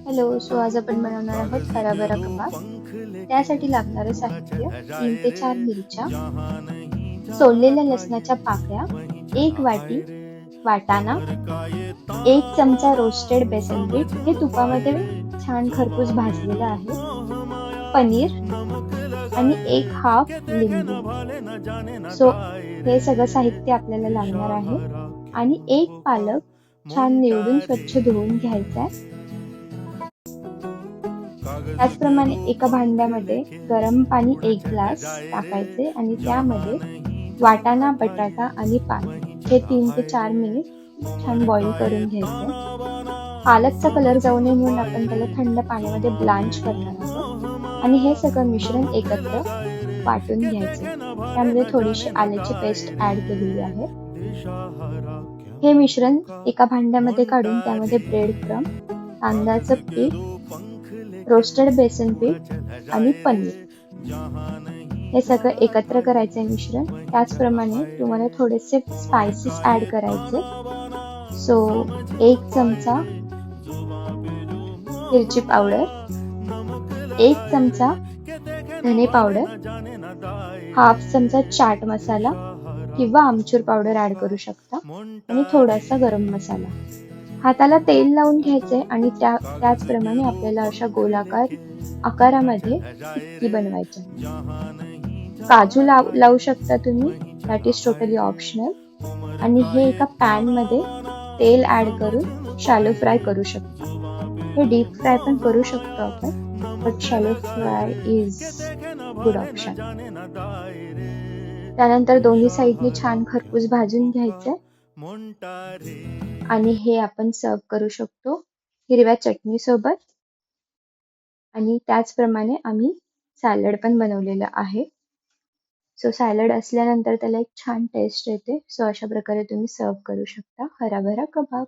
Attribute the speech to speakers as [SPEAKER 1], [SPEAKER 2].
[SPEAKER 1] Hello, so आज आपण बनवणार आहोत हराभरा कबाब. त्यासाठी लागणारं साहित्य 3 ते 4 मिरच्या, सोललेल्या लसणाच्या पाकळ्या, 1 वाटी वाटाणा, 1 चमचा रोस्टेड बेसन पीठ, हे तुपामध्ये छान खरपूस भाजलेलं आहे, पनीर आणि 1 हाफ लिंबू. सो हे सगळं साहित्य आपल्याला लागणार आहे आणि 1 पालक छान निवडून स्वच्छ धुवून घ्यायचा आहे. त्याचप्रमाणे एका भांड्यामध्ये गरम पाणी 1 ग्लास टाकायचे आणि त्यामध्ये वाटाणा, बटाटा आणि पालक हे 3 ते 4 मिनिट छान बॉईल करून घ्यायचे. पालकचा कलर जाऊ नये म्हणून आपण त्याला थंड पाण्यामध्ये ब्लांच करणार आहोत आणि हे सगळं मिश्रण एकत्र वाटून घ्यायचे. त्यामध्ये थोडीशी आल्याची पेस्ट ऍड केलेली आहे. हे मिश्रण एका भांड्यामध्ये काढून त्यामध्ये ब्रेड क्रम, तांदळाचं पीठ, रोस्टेड बेसन पीठ आणि पनीर हे सगळं एकत्र करायचे मिश्रण. त्याचप्रमाणे तुम्हाला थोडेसे स्पायसेस ऍड करायचे. सो 1 चमचा मिरची पावडर, 1 चमचा धने पावडर, हाफ चमचा चाट मसाला किंवा आमचूर पावडर ऍड करू शकता आणि थोडासा गरम मसाला. हाताला तेल लावून घ्यायचे आणि त्याचप्रमाणे आपल्याला अशा गोलाकार आकारामध्ये टिक्की बनवायची. काजू लावू शकता तुम्ही, दॅट इज टोटली ऑप्शनल. आणि हे एका पॅन मध्ये तेल ऍड करून शॅलो फ्राय करू शकता. हे डीप फ्राय पण करू शकतो आपण, but shallow fry is good option. त्यानंतर दोन्ही साईडने छान खरपूस भाजून घ्यायचे आणि हे आपण सर्व करू शकतो हिरव्या चटणी सोबत. आणि त्याचप्रमाणे आम्ही सॅलड पण बनवलेलं आहे. सो सॅलड असल्यानंतर त्याला एक छान टेस्ट येते. सो अशा प्रकारे तुम्ही सर्व करू शकता हराभरा कबाब.